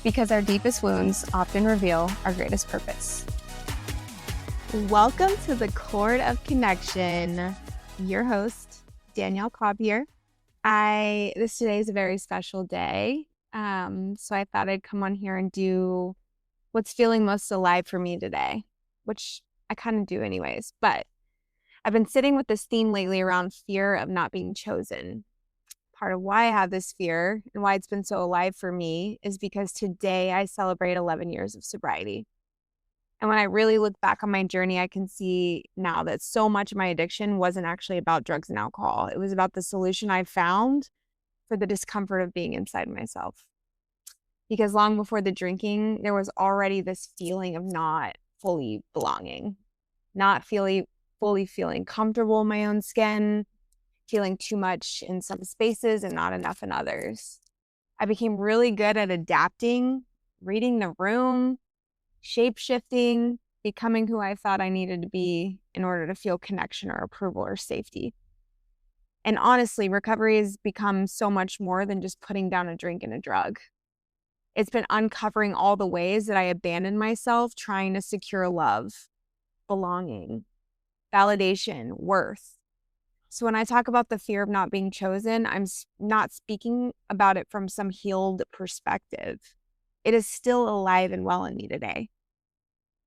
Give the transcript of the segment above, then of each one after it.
because our deepest wounds often reveal our greatest purpose. Welcome to the Chord of Connection. Your host, Danielle Cobb Fear. Today is a very special day. So I thought I'd come on here and do what's feeling most alive for me today, which I kind of do anyways. But I've been sitting with this theme lately around fear of not being chosen. Part of why I have this fear and why it's been so alive for me is because today I celebrate 11 years of sobriety. And when I really look back on my journey, I can see now that so much of my addiction wasn't actually about drugs and alcohol. It was about the solution I found for the discomfort of being inside myself. Because long before the drinking, there was already this feeling of not fully belonging, not fully feeling comfortable in my own skin, feeling too much in some spaces and not enough in others. I became really good at adapting, reading the room, shape-shifting, becoming who I thought I needed to be in order to feel connection or approval or safety. And honestly, recovery has become so much more than just putting down a drink and a drug. It's been uncovering all the ways that I abandoned myself trying to secure love, belonging, validation, worth. So when I talk about the fear of not being chosen, I'm not speaking about it from some healed perspective. It is still alive and well in me today.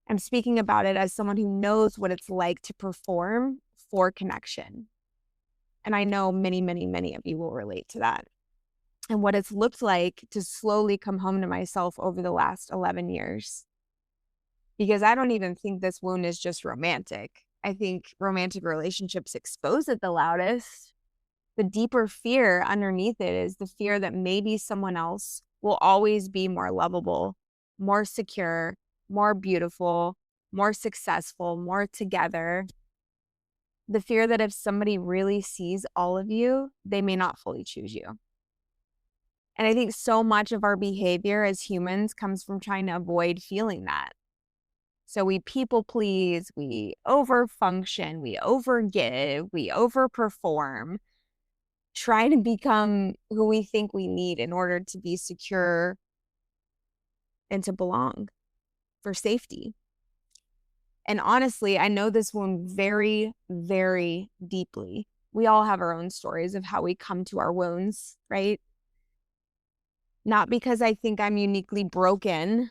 I'm speaking about it as someone who knows what it's like to perform for connection. And I know many, many, many of you will relate to that. And what it's looked like to slowly come home to myself over the last 11 years. Because I don't even think this wound is just romantic. I think romantic relationships expose it the loudest. The deeper fear underneath it is the fear that maybe someone else will always be more lovable, more secure, more beautiful, more successful, more together. The fear that if somebody really sees all of you, they may not fully choose you. And I think so much of our behavior as humans comes from trying to avoid feeling that. So we people please, we overfunction, we overgive, we overperform, trying to become who we think we need in order to be secure and to belong, for safety. And honestly, I know this wound very, very deeply. We all have our own stories of how we come to our wounds, right? Not because I think I'm uniquely broken,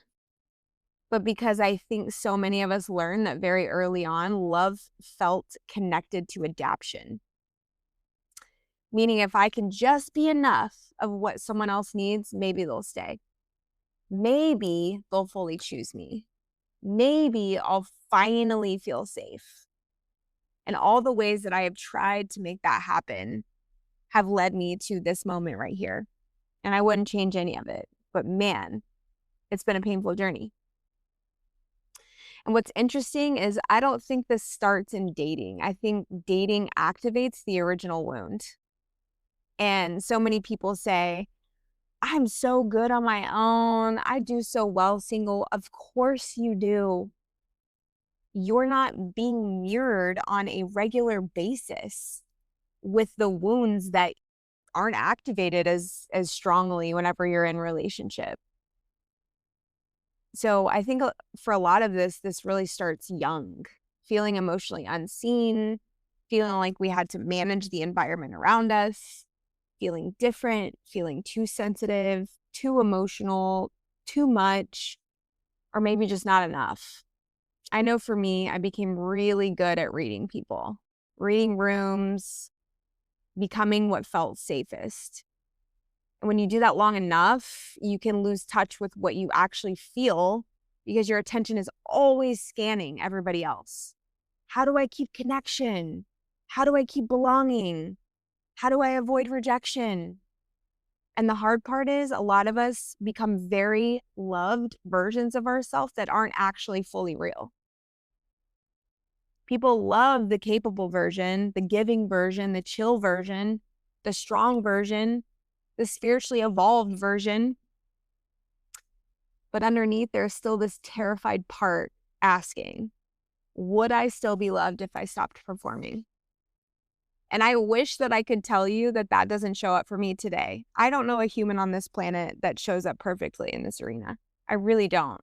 but because I think so many of us learn that very early on, love felt connected to adaptation. Meaning if I can just be enough of what someone else needs, maybe they'll stay. Maybe they'll fully choose me. Maybe I'll finally feel safe. And all the ways that I have tried to make that happen have led me to this moment right here. And I wouldn't change any of it. But man, it's been a painful journey. And what's interesting is I don't think this starts in dating. I think dating activates the original wound. And so many people say, I'm so good on my own. I do so well single. Of course you do. You're not being mirrored on a regular basis with the wounds that aren't activated as strongly whenever you're in relationship. So I think for a lot of this really starts young, feeling emotionally unseen, feeling like we had to manage the environment around us, feeling different, feeling too sensitive, too emotional, too much, or maybe just not enough. I know for me, I became really good at reading people, reading rooms, becoming what felt safest. And when you do that long enough, you can lose touch with what you actually feel because your attention is always scanning everybody else. How do I keep connection? How do I keep belonging? How do I avoid rejection? And the hard part is a lot of us become very loved versions of ourselves that aren't actually fully real. People love the capable version, the giving version, the chill version, the strong version, the spiritually evolved version. But underneath, there's still this terrified part asking, would I still be loved if I stopped performing? And I wish that I could tell you that that doesn't show up for me today. I don't know a human on this planet that shows up perfectly in this arena. I really don't.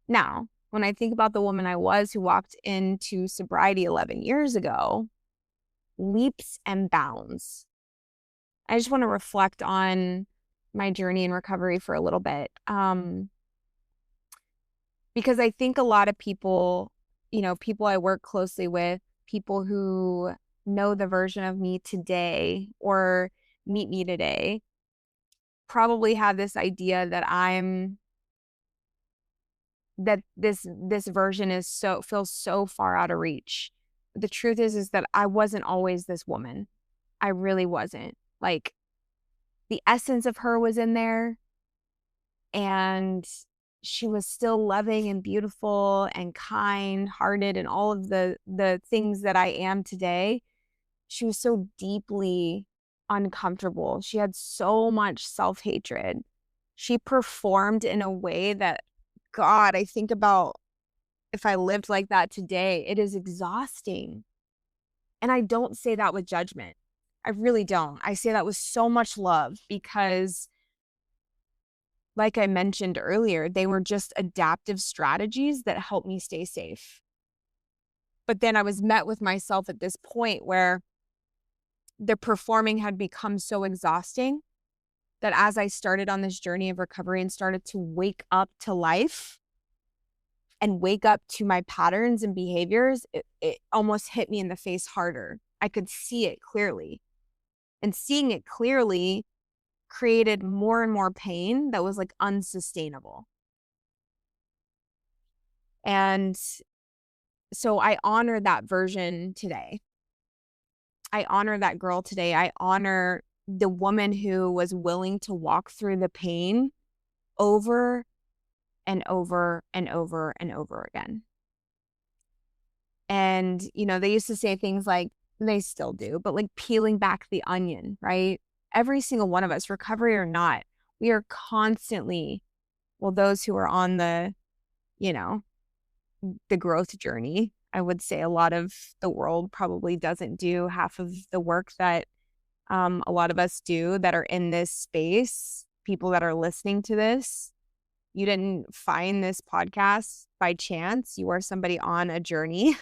Now, when I think about the woman I was who walked into sobriety 11 years ago, leaps and bounds. I just want to reflect on my journey in recovery for a little bit. Because I think a lot of people, people I work closely with, people who know the version of me today or meet me today, probably have this idea that this version feels so far out of reach. The truth is that I wasn't always this woman. I really wasn't. Like, the essence of her was in there, and she was still loving and beautiful and kind-hearted and all of the things that I am today. She was so deeply uncomfortable. She had so much self-hatred. She performed in a way that, God, I think about if I lived like that today, it is exhausting. And I don't say that with judgment. I really don't. I say that with so much love because, like I mentioned earlier, they were just adaptive strategies that helped me stay safe. But then I was met with myself at this point where the performing had become so exhausting that as I started on this journey of recovery and started to wake up to life and wake up to my patterns and behaviors, it almost hit me in the face harder. I could see it clearly. And seeing it clearly created more and more pain that was like unsustainable. And so I honor that version today. I honor that girl today. I honor the woman who was willing to walk through the pain over and over and over and over again. And, they used to say things like, they still do, but like peeling back the onion, right? Every single one of us, recovery or not, we are constantly, well, those who are on the growth journey, I would say a lot of the world probably doesn't do half of the work that a lot of us do that are in this space. People that are listening to this, you didn't find this podcast by chance. You are somebody on a journey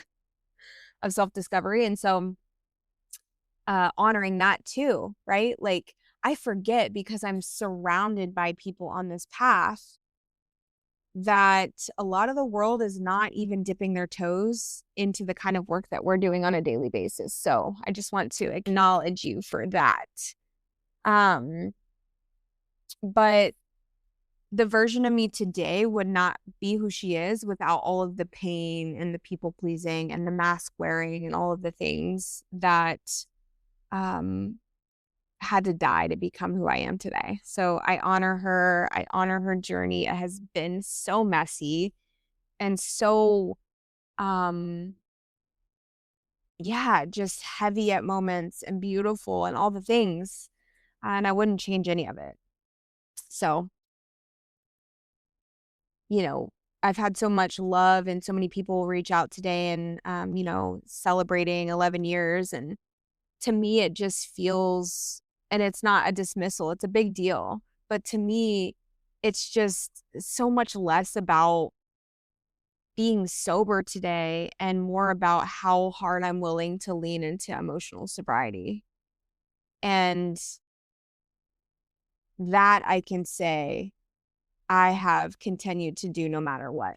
of self-discovery. And so honoring that too, right? Like, I forget because I'm surrounded by people on this path that a lot of the world is not even dipping their toes into the kind of work that we're doing on a daily basis. So I just want to acknowledge you for that. But the version of me today would not be who she is without all of the pain and the people pleasing and the mask wearing and all of the things that had to die to become who I am today. So I honor her. I honor her journey. It has been so messy and so, just heavy at moments and beautiful and all the things. And I wouldn't change any of it. So, I've had so much love and so many people reach out today and, celebrating 11 years. And to me, it just feels, and it's not a dismissal, it's a big deal. But to me, it's just so much less about being sober today and more about how hard I'm willing to lean into emotional sobriety. And that I can say I have continued to do no matter what.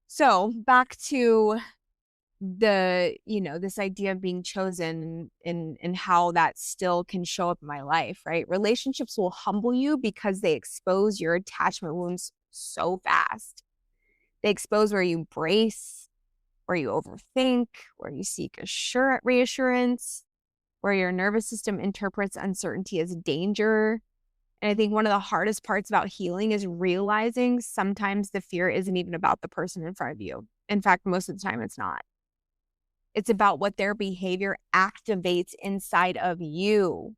So back to this idea of being chosen and how that still can show up in my life, right? Relationships will humble you because they expose your attachment wounds so fast. They expose where you brace, where you overthink, where you seek reassurance, where your nervous system interprets uncertainty as danger. And I think one of the hardest parts about healing is realizing sometimes the fear isn't even about the person in front of you. In fact, most of the time it's not. It's about what their behavior activates inside of you.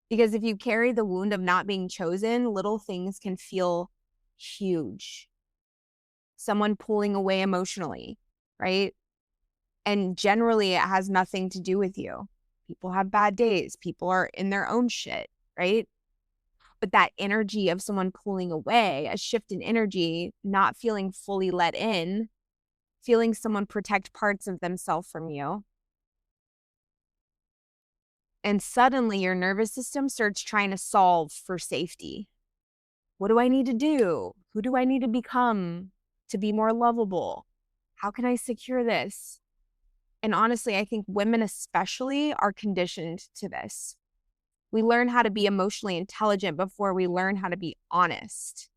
Because if you carry the wound of not being chosen, little things can feel huge. Someone pulling away emotionally, right? And generally, it has nothing to do with you. People have bad days. People are in their own shit, right? But that energy of someone pulling away, a shift in energy, not feeling fully let in, feeling someone protect parts of themselves from you. And suddenly your nervous system starts trying to solve for safety. What do I need to do? Who do I need to become to be more lovable? How can I secure this? And honestly, I think women especially are conditioned to this. We learn how to be emotionally intelligent before we learn how to be honest.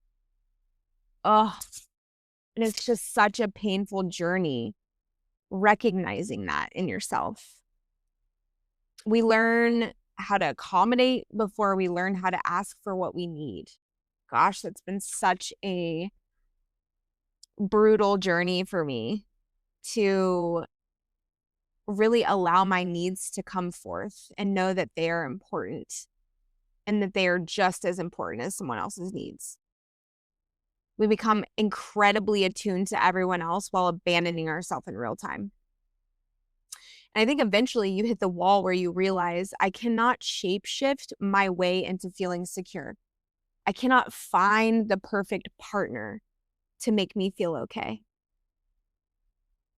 Oh, and it's just such a painful journey recognizing that in yourself. We learn how to accommodate before we learn how to ask for what we need. Gosh, that's been such a brutal journey for me to really allow my needs to come forth and know that they are important and that they are just as important as someone else's needs. We become incredibly attuned to everyone else while abandoning ourselves in real time. And I think eventually you hit the wall where you realize I cannot shapeshift my way into feeling secure. I cannot find the perfect partner to make me feel okay.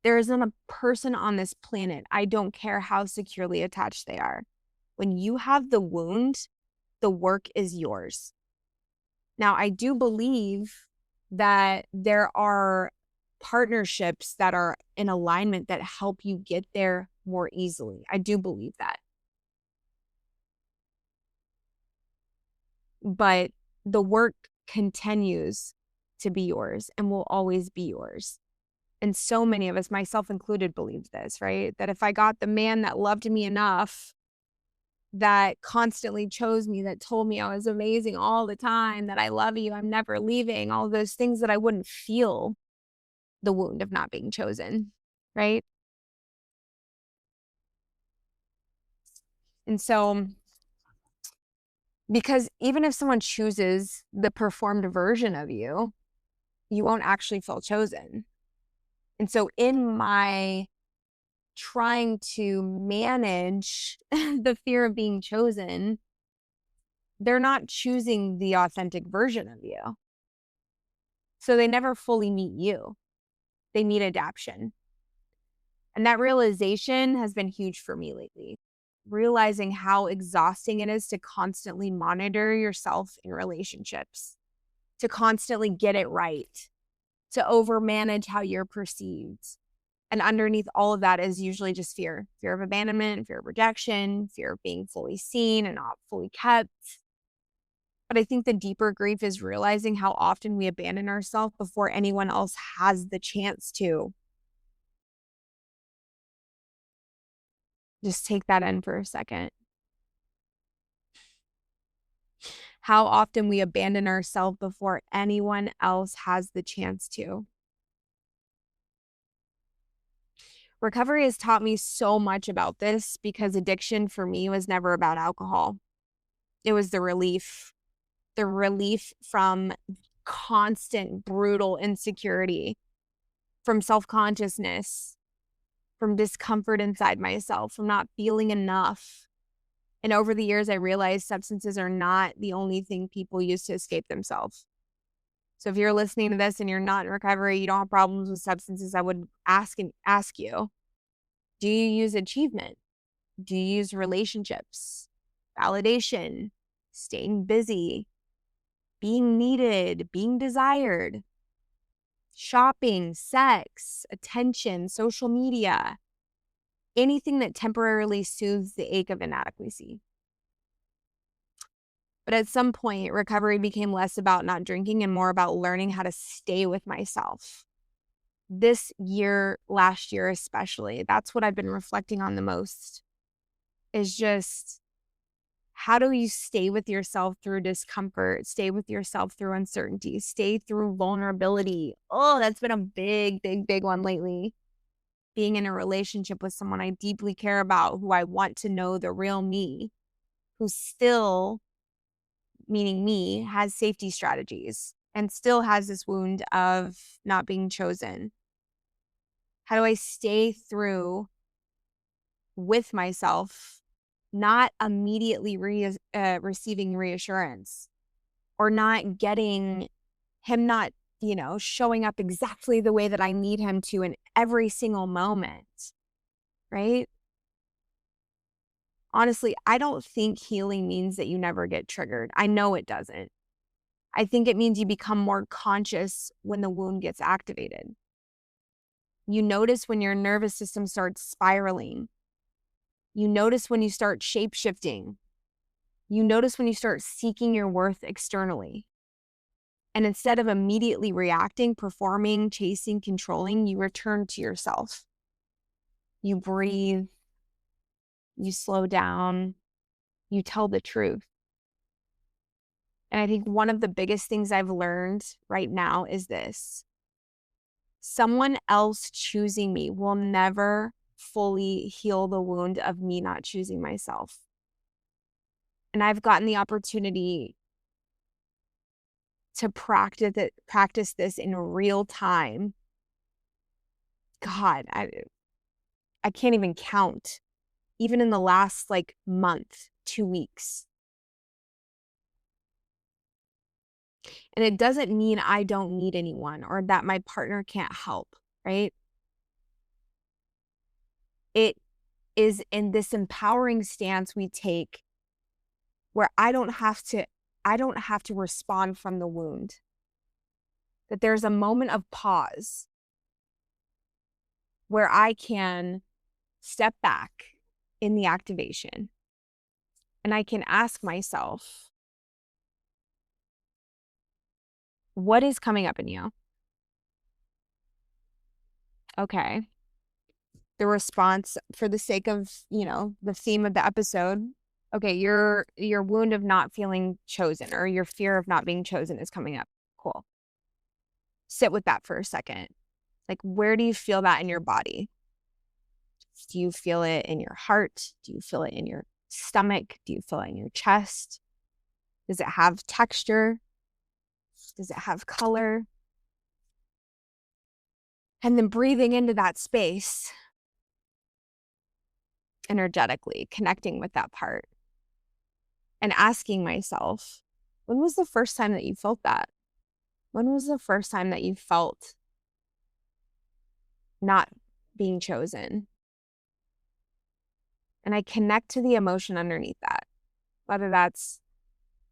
There isn't a person on this planet, I don't care how securely attached they are. When you have the wound, the work is yours. Now, I do believe that there are partnerships that are in alignment that help you get there more easily. I do believe that. But the work continues to be yours and will always be yours. And so many of us, myself included, believe this, right? That if I got the man that loved me enough, that constantly chose me, that told me I was amazing all the time, that I love you, I'm never leaving, all those things, that I wouldn't feel the wound of not being chosen, right? And so, because even if someone chooses the performed version of you, you won't actually feel chosen. And so in my trying to manage the fear of being chosen, they're not choosing the authentic version of you. So they never fully meet you. They meet adaptation. And that realization has been huge for me lately. Realizing how exhausting it is to constantly monitor yourself in relationships, to constantly get it right, to overmanage how you're perceived. And underneath all of that is usually just fear of abandonment, fear of rejection, fear of being fully seen and not fully kept. But I think the deeper grief is realizing how often we abandon ourselves before anyone else has the chance to. Just take that in for a second. How often we abandon ourselves before anyone else has the chance to. Recovery has taught me so much about this because addiction for me was never about alcohol. It was the relief from constant brutal insecurity, from self-consciousness, from discomfort inside myself, from not feeling enough. And over the years, I realized substances are not the only thing people use to escape themselves. So if you're listening to this and you're not in recovery, you don't have problems with substances, I would ask you, do you use achievement? Do you use relationships, validation, staying busy, being needed, being desired, shopping, sex, attention, social media, anything that temporarily soothes the ache of inadequacy? But at some point, recovery became less about not drinking and more about learning how to stay with myself. This year, last year especially, that's what I've been reflecting on the most, is just how do you stay with yourself through discomfort, stay with yourself through uncertainty, stay through vulnerability. Oh, that's been a big, big, big one lately. Being in a relationship with someone I deeply care about, who I want to know the real me, who still, meaning me, has safety strategies and still has this wound of not being chosen. How do I stay through with myself, not immediately receiving reassurance or not getting him not, showing up exactly the way that I need him to in every single moment, right? Honestly, I don't think healing means that you never get triggered. I know it doesn't. I think it means you become more conscious when the wound gets activated. You notice when your nervous system starts spiraling. You notice when you start shape-shifting. You notice when you start seeking your worth externally. And instead of immediately reacting, performing, chasing, controlling, you return to yourself. You breathe. You slow down. You tell the truth. And I think one of the biggest things I've learned right now is this. Someone else choosing me will never fully heal the wound of me not choosing myself. And I've gotten the opportunity to practice this in real time. God, I can't even count. Even in the last month, 2 weeks. And it doesn't mean I don't need anyone or that my partner can't help, right? It is in this empowering stance we take where I don't have to respond from the wound. That there's a moment of pause where I can step back in the activation and I can ask myself, what is coming up in you? Okay. The response, for the sake of, the theme of the episode, okay, your wound of not feeling chosen or your fear of not being chosen is coming up. Cool. Sit with that for a second. Where do you feel that in your body? Do you feel it in your heart? Do you feel it in your stomach? Do you feel it in your chest? Does it have texture? Does it have color? And then breathing into that space energetically, connecting with that part and asking myself, when was the first time that you felt that? When was the first time that you felt not being chosen? And I connect to the emotion underneath that, whether that's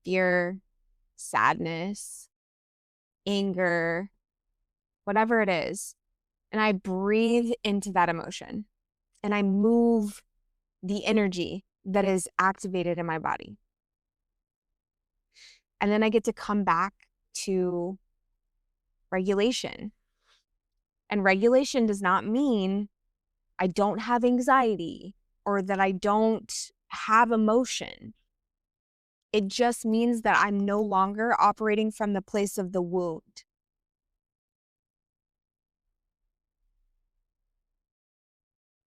fear, sadness, anger, whatever it is. And I breathe into that emotion and I move the energy that is activated in my body. And then I get to come back to regulation. And regulation does not mean I don't have anxiety or that I don't have emotion. It just means that I'm no longer operating from the place of the wound.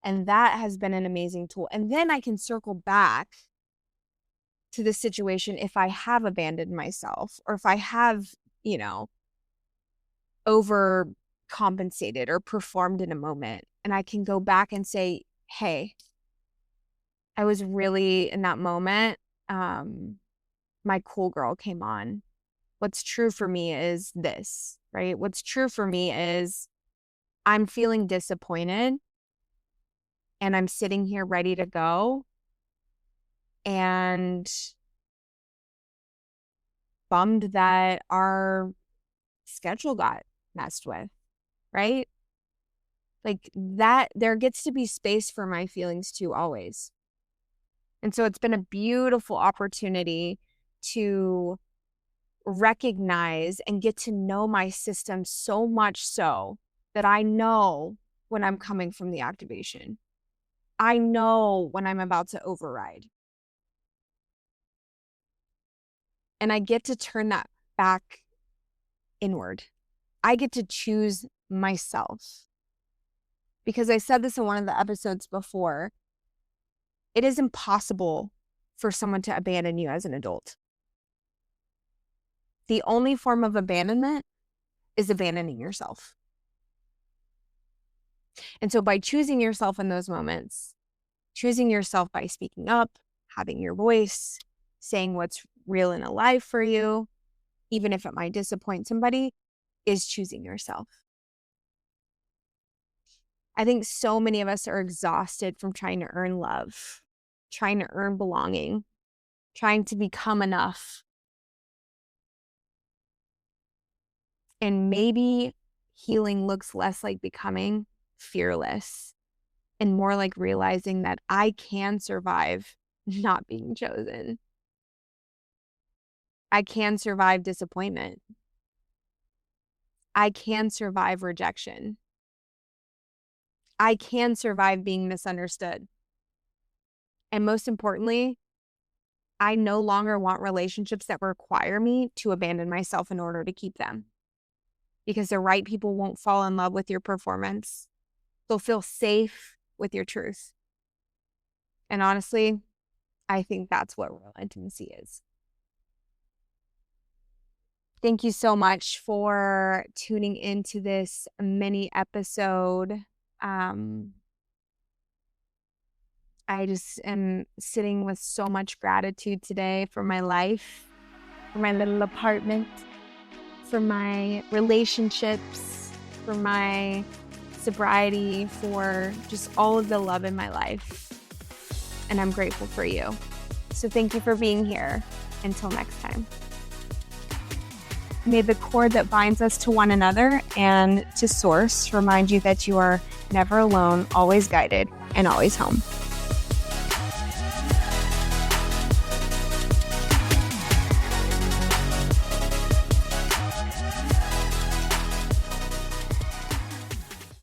And that has been an amazing tool. And then I can circle back to the situation if I have abandoned myself or if I have, overcompensated or performed in a moment. And I can go back and say, hey, I was really in that moment. My cool girl came on. What's true for me is this, right? What's true for me is I'm feeling disappointed and I'm sitting here ready to go and bummed that our schedule got messed with, right? That, there gets to be space for my feelings too, always. And so it's been a beautiful opportunity to recognize and get to know my system so much so that I know when I'm coming from the activation. I know when I'm about to override. And I get to turn that back inward. I get to choose myself. Because I said this in one of the episodes before, it is impossible for someone to abandon you as an adult. The only form of abandonment is abandoning yourself. And so by choosing yourself in those moments, choosing yourself by speaking up, having your voice, saying what's real and alive for you, even if it might disappoint somebody, is choosing yourself. I think so many of us are exhausted from trying to earn love, trying to earn belonging, trying to become enough. And maybe healing looks less like becoming fearless and more like realizing that I can survive not being chosen. I can survive disappointment. I can survive rejection. I can survive being misunderstood. And most importantly, I no longer want relationships that require me to abandon myself in order to keep them. Because the right people won't fall in love with your performance. They'll feel safe with your truth. And honestly, I think that's what real intimacy is. Thank you so much for tuning into this mini episode. I just am sitting with so much gratitude today for my life, for my little apartment, for my relationships, for my sobriety, for just all of the love in my life. And I'm grateful for you. So thank you for being here. Until next time. May the cord that binds us to one another and to Source remind you that you are never alone, always guided, and always home.